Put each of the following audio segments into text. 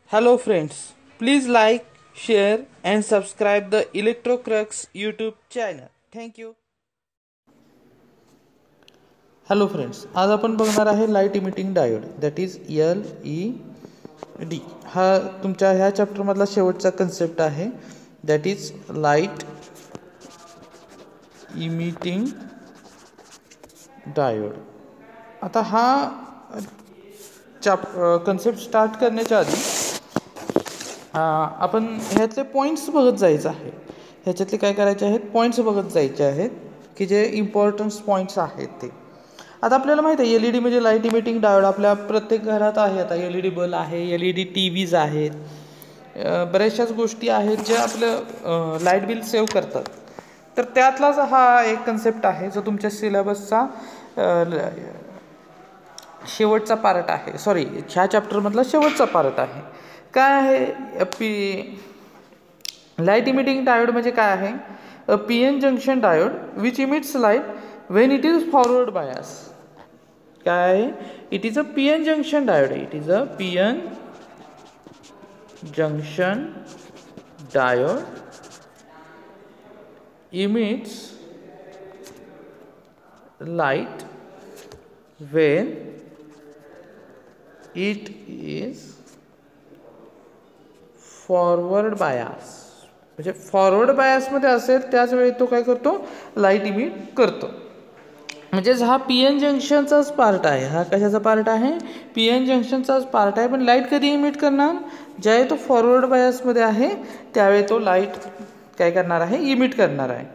Hello friends, please like, share and subscribe the Electrocrux YouTube channel. Thank you. Hello friends, आज आपण बघणार आहे light emitting diode that is LED. हा तुमच्या ह्या चॅप्टरमधला शेवटचा कन्सेप्ट आहे that is light emitting diode. आता हा कन्सेप्ट स्टार्ट करण्याच्या आधी आपण ह्यातले पॉईंट्स बघत जायचं आहे. ह्याच्यातले काय करायचे आहेत, पॉईंट्स बघत जायचे आहेत की जे इम्पॉर्टन्स पॉईंट्स आहेत ते. आता आपल्याला माहिती आहे LED म्हणजे लाईट इमिटिंग डायोड आपल्या प्रत्येक घरात आहे. आता LED बल्ब आहे, LED TVज आहेत, बऱ्याचशाच गोष्टी आहेत ज्या आपलं लाईट बिल सेव्ह करतात. तर त्यातलाच हा एक कन्सेप्ट आहे जो तुमच्या सिलेबसचा शेवटचा पार्ट आहे. ह्या चॅप्टरमधला शेवटचा पार्ट आहे. काय आहे लाईट इमिटिंग डायोड म्हणजे काय आहे? अ PN junction diode which emits light when it is forward bias. काय आहे? It is a PN junction diode. It is a PN junction diode emits light when it is forward bias. म्हणजे forward बायासमध्ये असेल त्याच वेळी तो काय करतो, light emit करतो. म्हणजेच हा PN जंक्शनचाच पार्ट आहे. हा कशाचा पार्ट आहे? PN जंक्शनचाच पार्ट आहे. पण लाईट कधी इमिट करणार? ज्यावेळी तो फॉरवर्ड बायसमध्ये आहे त्यावेळी तो लाईट काय करणार आहे, इमिट करणार आहे.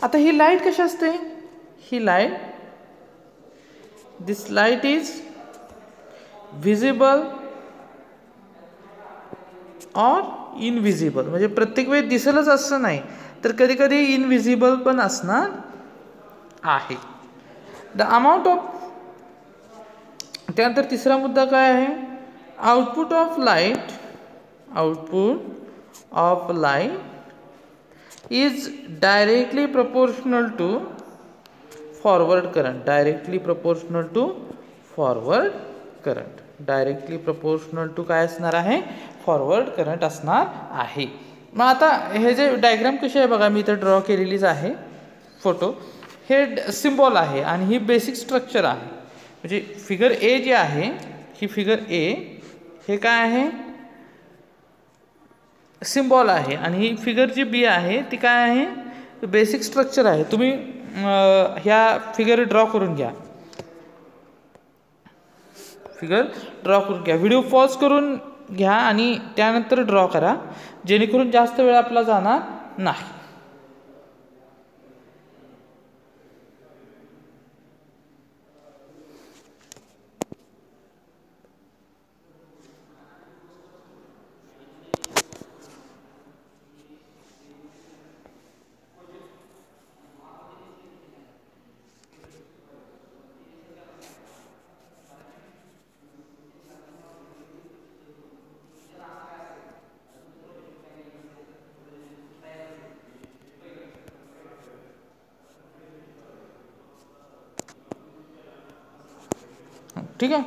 आता ही लाईट कशी असते? ही light, this light is visible or invisible. म्हणजे प्रत्येक वेळी दिसेलच असं नाही, तर कधी कधी इनव्हिजिबल पण असणार आहे. द अमाऊंट ऑफ, त्यानंतर तिसरा मुद्दा काय आहे? Output of light, output of light is directly proportional to forward current. Directly proportional to forward current. Directly proportional to काय असणार आहे? फॉरवर्ड करंट असणार आहे. मग आता हे जे डायग्राम कशी आहे बघा, मी इथं ड्रॉ केलेलीच आहे फोटो. हे सिम्बॉल आहे आणि ही बेसिक स्ट्रक्चर आहे. म्हणजे फिगर ए जी आहे, ही फिगर ए हे काय आहे? सिम्बॉल आहे. आणि ही फिगर जी बी आहे ती काय आहे? बेसिक स्ट्रक्चर आहे. तुम्ही ह्या फिगर ड्रॉ करून घ्या. फिगर ड्रॉ करून घ्या. व्हिडिओ पॉज करून घ्या आणि त्यानंतर ड्रॉ करा, जेणेकरून जास्त वेळ आपला जाणार नाही. ठीक आहे.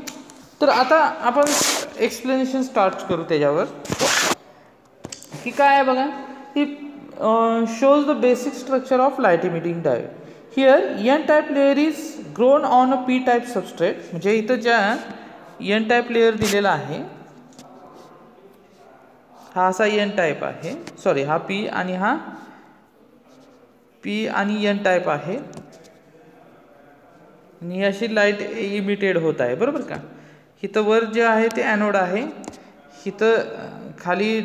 तर आता आपण एक्सप्लेनेशन स्टार्ट करू त्याच्यावर की काय आहे बघा. ही shows the basic structure of light emitting diode. Here N type layer is grown on a P type substrate. म्हणजे इथं ज्या N टाईप लेअर दिलेला आहे, हा असा N टाईप आहे. हा P आणि हा P आणि N टाईप आहे. आणि अशी लाईट इमिटेड होत आहे, बरोबर का. इथं वर जे आहे ते ॲनोड आहे, इथं खाली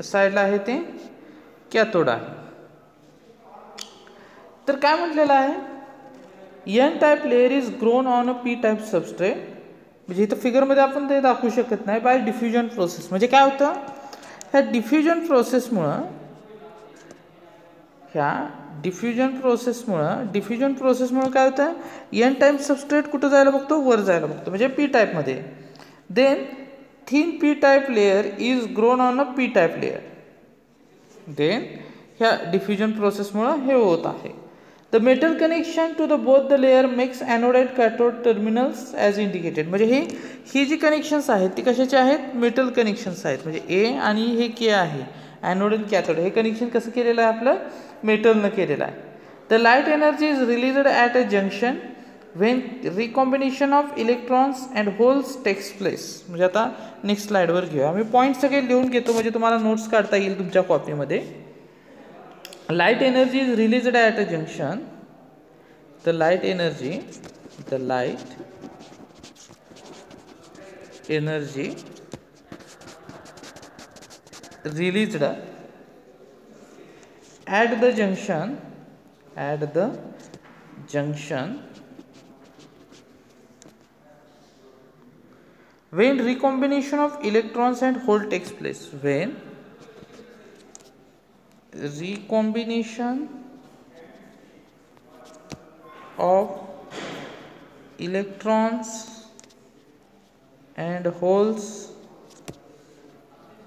साईडला आहे ते कॅथोड आहे. तर काय म्हटलेलं आहे? N type layer is grown on a P type substrate. म्हणजे इथं फिगरमध्ये आपण ते दाखवू शकत नाही. By diffusion process. म्हणजे काय होतं, ह्या डिफ्युजन प्रोसेसमुळं काय होतं, N टाईप सबस्ट्रेट कुठं जायला बघतो? वर जायला बघतो, म्हणजे P टाईपमध्ये. Then thin P type layer is grown on a P type layer. Then ह्या डिफ्युजन प्रोसेसमुळं हे होत आहे. The metal connection to the both the layer makes anode and cathode terminals as indicated. म्हणजे ही जी कनेक्शन्स आहेत ती कशाचे आहेत, मेटल कनेक्शन्स आहेत. म्हणजे ए आणि हे के आहे ॲनोड अँड कॅथोड, हे कनेक्शन कसं केलेलं आहे आपलं, मेटलनं केलेलं आहे. The light energy is released at a junction when recombination of electrons and holes takes place. म्हणजे आता नेक्स्ट स्लाइडवर घेऊया. आम्ही पॉईंट सगळे लिहून घेतो म्हणजे तुम्हाला नोट्स काढता येईल तुमच्या कॉपीमध्ये. Light energy is released at a junction. The light energy released at the junction when recombination of electrons and hole takes place. When recombination of electrons and holes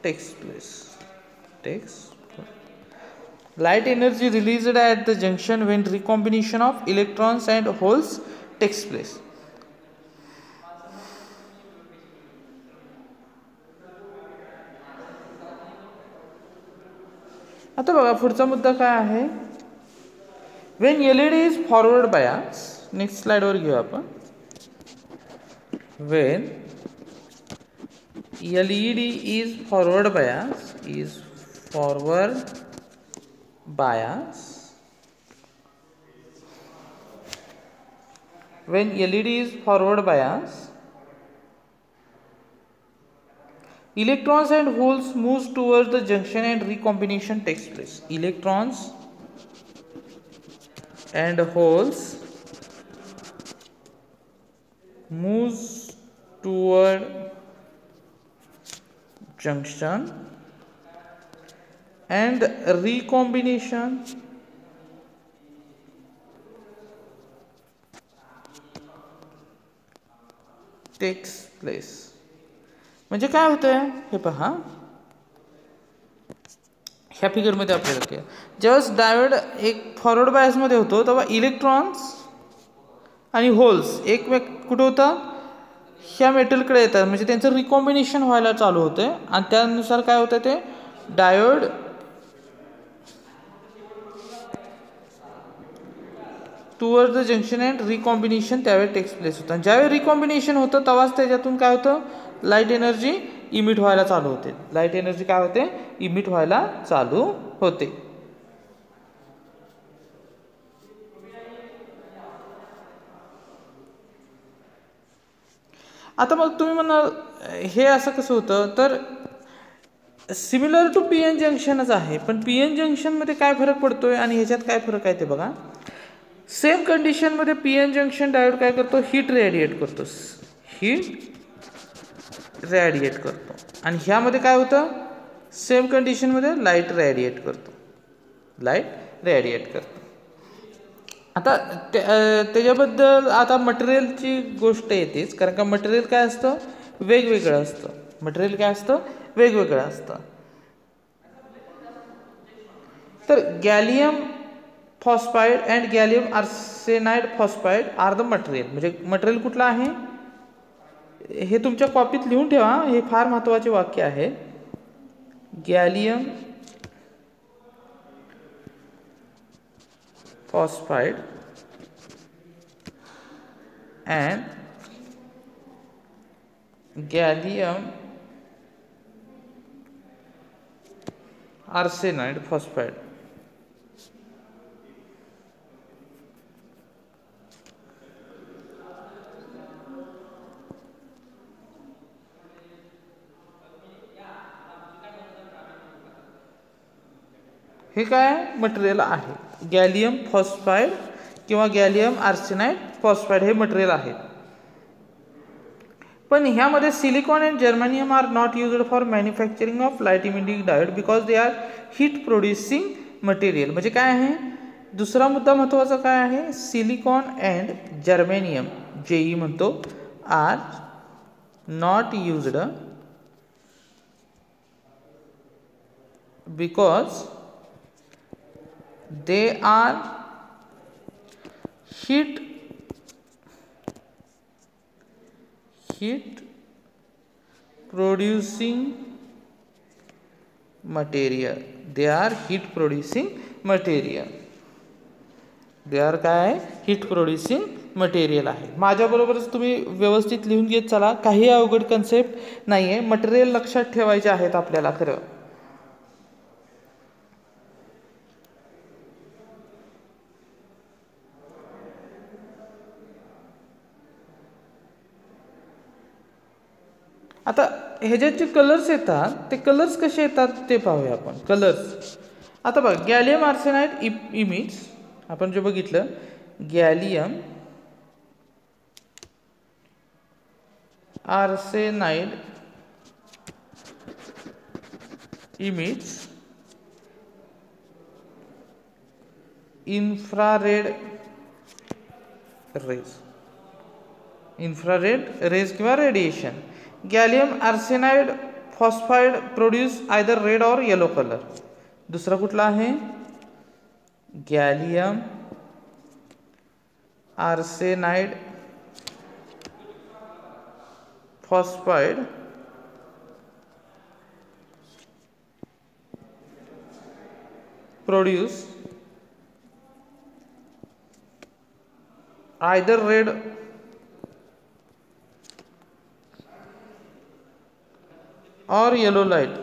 takes place. Light energy released at the junction when recombination of electrons and holes takes place. आता बघा पुढचा मुद्दा काय आहे, Wien LED is forward bias. Next स्लाइडवर घेऊ आपण. Wien LED is forward bias when LED is forward bias, electrons and holes moves towards the junction and recombination takes place. Electrons and holes moves toward junction and recombination takes place. म्हणजे काय होतंय हे पहा, ह्या फिगरमध्ये आपल्याला काय, ज्यावेळेस diode एक फॉरवर्ड बायसमध्ये होतो तेव्हा इलेक्ट्रॉन्स आणि होल्स कुठं होतं, ह्या मेटलकडे येतात. म्हणजे त्यांचं रिकॉम्बिनेशन व्हायला चालू होतं आणि त्यानुसार काय होतं, ते diode toward the junction and recombination त्यावेळी टेक्स प्लेस होतं. आणि ज्यावेळी रिकॉम्बिनेशन होतं तेव्हाच त्याच्यातून काय होतं, लाईट एनर्जी इमिट व्हायला चालू होते. लाईट एनर्जी काय होते, इमिट व्हायला चालू होते. आता मग तुम्ही म्हणाल हे असं कसं होतं, तर सिमिलर टू पी एन जंक्शनच आहे, पण पी एन जंक्शनमध्ये काय फरक पडतोय आणि ह्याच्यात काय फरक आहे ते बघा. सेम कंडिशनमध्ये पी एन जंक्शन डायोड काय करतो, हीट रेडिएट करतो आणि ह्यामध्ये काय होतं, सेम कंडिशनमध्ये लाईट रेडिएट करतो. आता त्याच्याबद्दल आता मटेरियलची गोष्ट येतेच, कारण का मटेरियल काय असतं, वेगवेगळं असतं. तर gallium phosphide and gallium arsenide phosphide are the material. म्हणजे मटेरियल कुठलं आहे हे तुमच्या कॉपीत लिहून ठेवा, हे फार महत्त्वाचे वाक्य आहे. Gallium phosphide and gallium arsenide phosphide. हे काय मटेरियल आहे, गॅलियम फॉस्फाईड किंवा गॅलियम आर्सेनाइड फॉस्फाईड हे मटेरियल आहे. पण ह्यामध्ये silicon and germanium are not used for manufacturing of light emitting diode because they are heat producing material. म्हणजे काय आहे, दुसरा मुद्दा महत्त्वाचा काय आहे, सिलिकॉन अँड जर्मेनियम जेई म्हणतो are not used because they are heat producing material. They are heat producing material. They are काय heat producing material आहे. माझ्याबरोबरच तुम्ही व्यवस्थित लिहून घेत चला. काही अवघड कन्सेप्ट नाही आहे. मटेरियल लक्षात ठेवायचे आहेत आपल्याला खरं. आता ह्याच्यात जे कलर्स येतात ते कलर्स कसे येतात ते पाहूया आपण. कलर्स आता बघ, गॅलियम आर्सेनाइड इमिट्स, आपण जे बघितलं gallium arsenide emits infrared rays किंवा radiation. Gallium arsenide phosphide produce either red or yellow colour. दुसरा कुठला आहे? Gallium arsenide phosphide produce either red or yellow light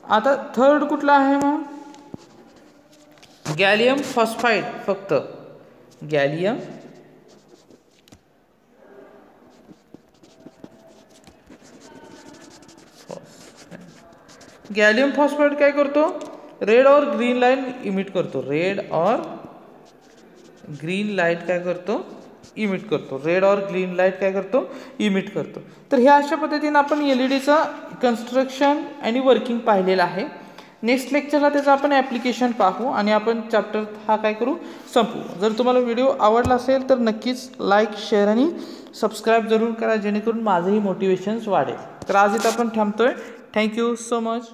आता थर्ड कुठला आहे मग? Gallium phosphide. फक्त गॅलियम फॉस्फाइड काय करतो? Red or green light emit करतो. रेड और ग्रीन लाईट काय करतो? इमिट करतो. रेड और ग्रीन लाईट काय करतो? इमिट करतो. तर ह्या अशा पद्धतीने आपण एलईडीचा कन्स्ट्रक्शन आणि वर्किंग पाहिलेलं आहे. नेक्स्ट लेक्चरला त्याचं आपण ॲप्लिकेशन पाहू आणि आपण चॅप्टर हा काय करू? संपू. जर तुम्हाला व्हिडिओ आवडला असेल तर नक्कीच लाईक, शेअर आणि सबस्क्राईब जरूर करा, जेणेकरून माझंही मोटिवेशन्स वाढेल. तर आज इथं आपण थांबतोय. Thank you so much.